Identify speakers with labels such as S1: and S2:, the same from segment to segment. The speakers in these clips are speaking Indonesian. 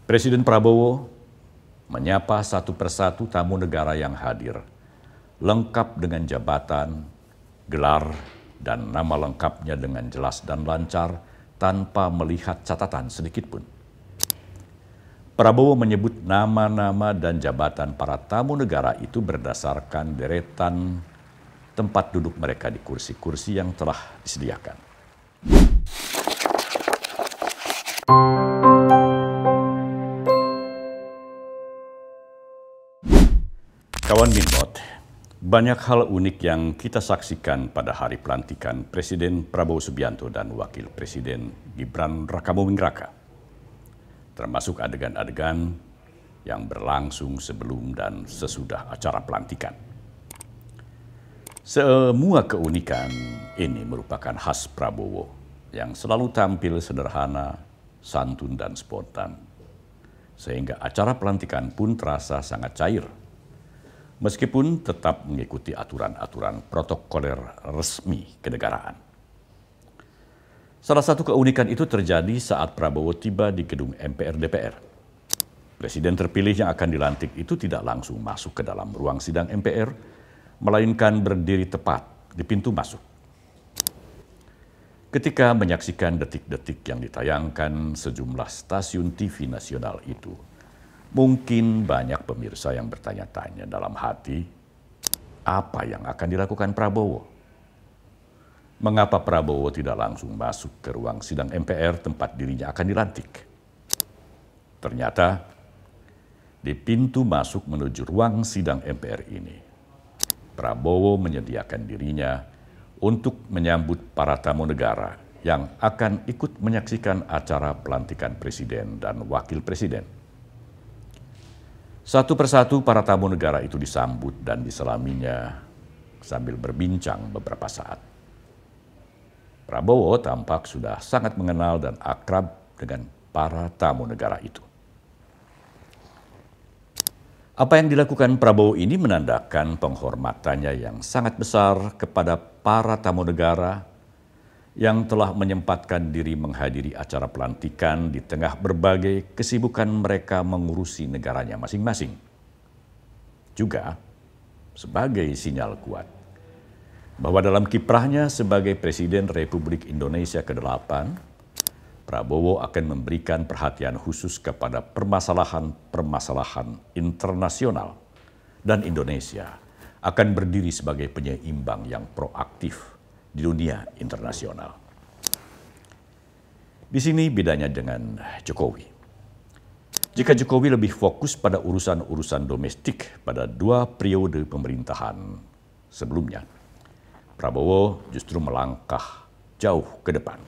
S1: Presiden Prabowo menyapa satu persatu tamu negara yang hadir, lengkap dengan jabatan, gelar, dan nama lengkapnya dengan jelas dan lancar tanpa melihat catatan sedikitpun. Prabowo menyebut nama-nama dan jabatan para tamu negara itu berdasarkan deretan tempat duduk mereka di kursi-kursi yang telah disediakan. Kawan Minbot, banyak hal unik yang kita saksikan pada hari pelantikan Presiden Prabowo Subianto dan Wakil Presiden Gibran Rakabuming Raka. Termasuk adegan-adegan yang berlangsung sebelum dan sesudah acara pelantikan. Semua keunikan ini merupakan khas Prabowo yang selalu tampil sederhana, santun, dan spontan. Sehingga acara pelantikan pun terasa sangat cair. Meskipun tetap mengikuti aturan-aturan protokoler resmi kenegaraan. Salah satu keunikan itu terjadi saat Prabowo tiba di gedung MPR DPR. Presiden terpilih yang akan dilantik itu tidak langsung masuk ke dalam ruang sidang MPR, melainkan berdiri tepat di pintu masuk. Ketika menyaksikan detik-detik yang ditayangkan sejumlah stasiun TV nasional itu, mungkin banyak pemirsa yang bertanya-tanya dalam hati, apa yang akan dilakukan Prabowo? Mengapa Prabowo tidak langsung masuk ke ruang sidang MPR tempat dirinya akan dilantik? Ternyata, di pintu masuk menuju ruang sidang MPR ini, Prabowo menyediakan dirinya untuk menyambut para tamu negara yang akan ikut menyaksikan acara pelantikan Presiden dan Wakil Presiden. Satu persatu para tamu negara itu disambut dan diselaminya sambil berbincang beberapa saat. Prabowo tampak sudah sangat mengenal dan akrab dengan para tamu negara itu. Apa yang dilakukan Prabowo ini menandakan penghormatannya yang sangat besar kepada para tamu negara yang telah menyempatkan diri menghadiri acara pelantikan di tengah berbagai kesibukan mereka mengurusi negaranya masing-masing. Juga sebagai sinyal kuat bahwa dalam kiprahnya sebagai Presiden Republik Indonesia ke-8, Prabowo akan memberikan perhatian khusus kepada permasalahan-permasalahan internasional dan Indonesia akan berdiri sebagai penyeimbang yang proaktif di dunia internasional. Di sini bedanya dengan Jokowi. Jika Jokowi lebih fokus pada urusan-urusan domestik pada 2 periode pemerintahan sebelumnya, Prabowo justru melangkah jauh ke depan.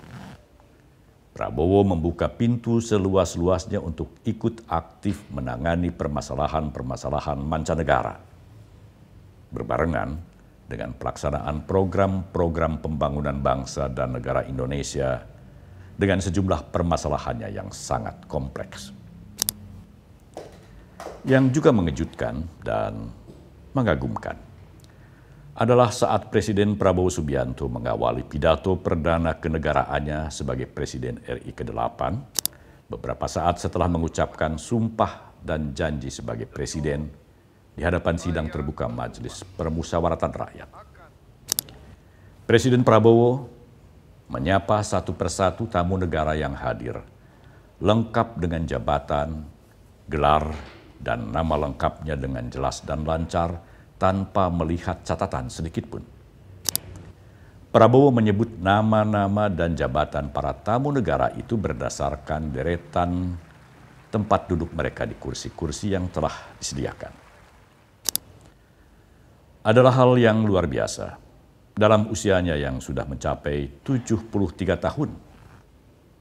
S1: Prabowo membuka pintu seluas-luasnya untuk ikut aktif menangani permasalahan-permasalahan mancanegara. Berbarengan dengan pelaksanaan program-program pembangunan bangsa dan negara Indonesia dengan sejumlah permasalahannya yang sangat kompleks. Yang juga mengejutkan dan mengagumkan adalah saat Presiden Prabowo Subianto mengawali pidato perdana kenegaraannya sebagai Presiden RI ke-8 beberapa saat setelah mengucapkan sumpah dan janji sebagai Presiden di hadapan sidang terbuka Majelis Permusyawaratan Rakyat. Presiden Prabowo menyapa satu persatu tamu negara yang hadir, lengkap dengan jabatan, gelar, dan nama lengkapnya dengan jelas dan lancar tanpa melihat catatan sedikitpun. Prabowo menyebut nama-nama dan jabatan para tamu negara itu berdasarkan deretan tempat duduk mereka di kursi-kursi yang telah disediakan. Adalah hal yang luar biasa dalam usianya yang sudah mencapai 73 tahun.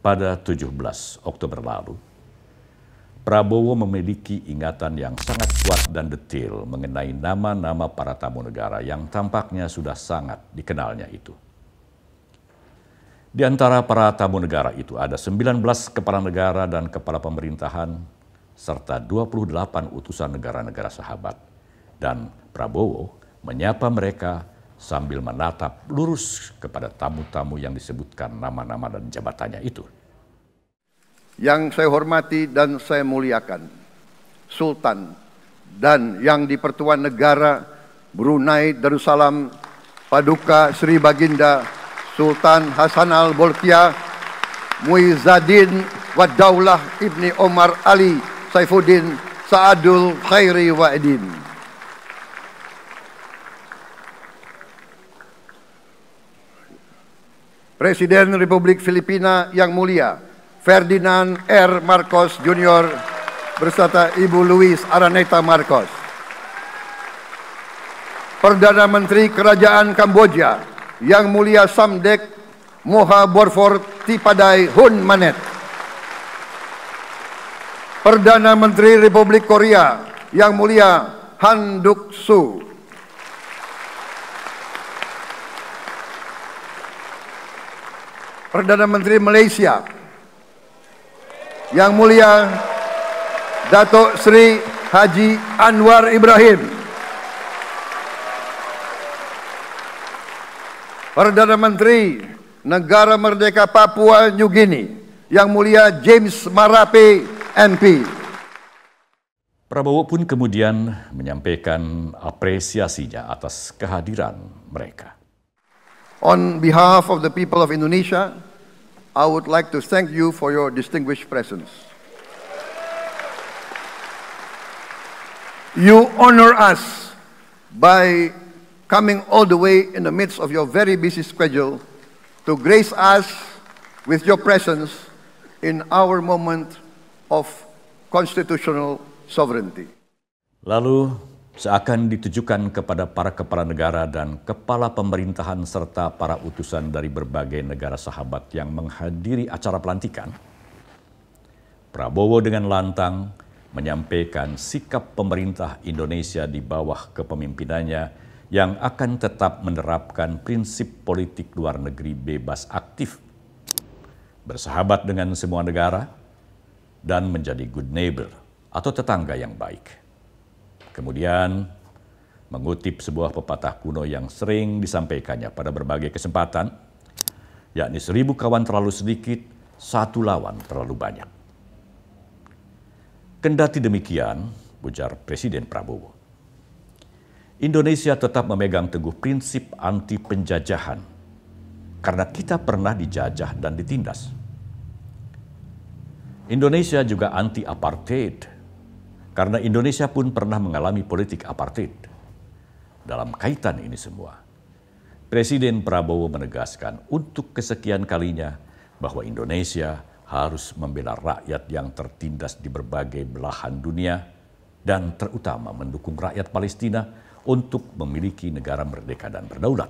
S1: Pada 17 Oktober lalu, Prabowo memiliki ingatan yang sangat kuat dan detail mengenai nama-nama para tamu negara yang tampaknya sudah sangat dikenalnya itu. Di antara para tamu negara itu ada 19 kepala negara dan kepala pemerintahan, serta 28 utusan negara-negara sahabat. Dan Prabowo menyapa mereka sambil menatap lurus kepada tamu-tamu yang disebutkan nama-nama dan jabatannya itu.
S2: yang saya hormati dan saya muliakan, Sultan dan yang di-Pertuan Negara Brunei Darussalam Paduka Sri Baginda Sultan Hassanal Bolkiah Muizzaddin Waddaulah Ibni Omar Ali Saifuddin Saadul Khairi Wa'idin. Presiden Republik Filipina yang mulia Ferdinand R. Marcos Jr. beserta Ibu Luis Araneta Marcos. Perdana Menteri Kerajaan Kamboja yang mulia Samdech Moha Borfor Tipadai Hun Manet. Perdana Menteri Republik Korea yang mulia Han Duck-soo. Perdana Menteri Malaysia yang mulia Datuk Seri Haji Anwar Ibrahim. Perdana Menteri Negara Merdeka Papua New Guinea yang mulia James Marape MP.
S1: Prabowo pun kemudian menyampaikan apresiasinya atas kehadiran mereka.
S2: On behalf of the people of Indonesia, I would like to thank you for your distinguished presence. You honor us by coming all the way in the midst of your very busy schedule to grace us with your presence in our moment of constitutional sovereignty.
S1: Lalu seakan ditujukan kepada para kepala negara dan kepala pemerintahan serta para utusan dari berbagai negara sahabat yang menghadiri acara pelantikan, Prabowo dengan lantang menyampaikan sikap pemerintah Indonesia di bawah kepemimpinannya yang akan tetap menerapkan prinsip politik luar negeri bebas aktif, bersahabat dengan semua negara, dan menjadi good neighbor atau tetangga yang baik. Kemudian mengutip sebuah pepatah kuno yang sering disampaikannya pada berbagai kesempatan, yakni 1000 kawan terlalu sedikit, 1 lawan terlalu banyak. Kendati demikian, ujar Presiden Prabowo, Indonesia tetap memegang teguh prinsip anti penjajahan karena kita pernah dijajah dan ditindas. Indonesia juga anti apartheid karena Indonesia pun pernah mengalami politik apartheid. Dalam kaitan ini semua, Presiden Prabowo menegaskan untuk kesekian kalinya bahwa Indonesia harus membela rakyat yang tertindas di berbagai belahan dunia dan terutama mendukung rakyat Palestina untuk memiliki negara merdeka dan berdaulat.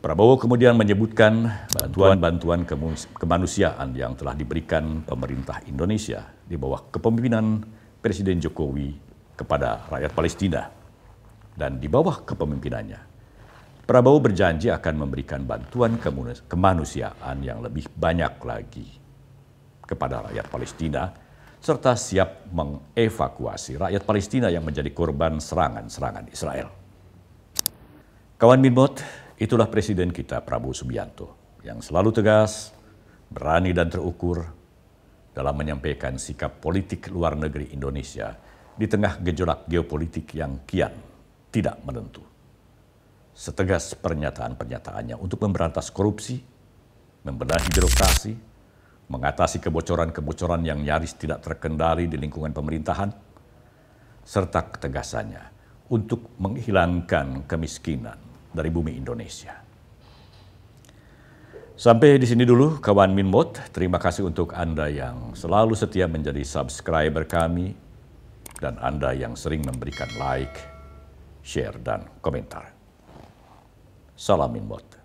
S1: Prabowo kemudian menyebutkan bantuan-bantuan kemanusiaan yang telah diberikan pemerintah Indonesia di bawah kepemimpinan Presiden Jokowi kepada rakyat Palestina. Dan di bawah kepemimpinannya, Prabowo berjanji akan memberikan bantuan kemanusiaan yang lebih banyak lagi kepada rakyat Palestina, serta siap mengevakuasi rakyat Palestina yang menjadi korban serangan-serangan Israel. Kawan Minmot, itulah Presiden kita Prabowo Subianto yang selalu tegas, berani dan terukur dalam menyampaikan sikap politik luar negeri Indonesia di tengah gejolak geopolitik yang kian tidak menentu. Setegas pernyataan-pernyataannya untuk memberantas korupsi, membenahi birokrasi, mengatasi kebocoran-kebocoran yang nyaris tidak terkendali di lingkungan pemerintahan, serta ketegasannya untuk menghilangkan kemiskinan dari bumi Indonesia. Sampai di sini dulu kawan Minmot. Terima kasih untuk Anda yang selalu setia menjadi subscriber kami dan Anda yang sering memberikan like, share, dan komentar. Salam Minmot.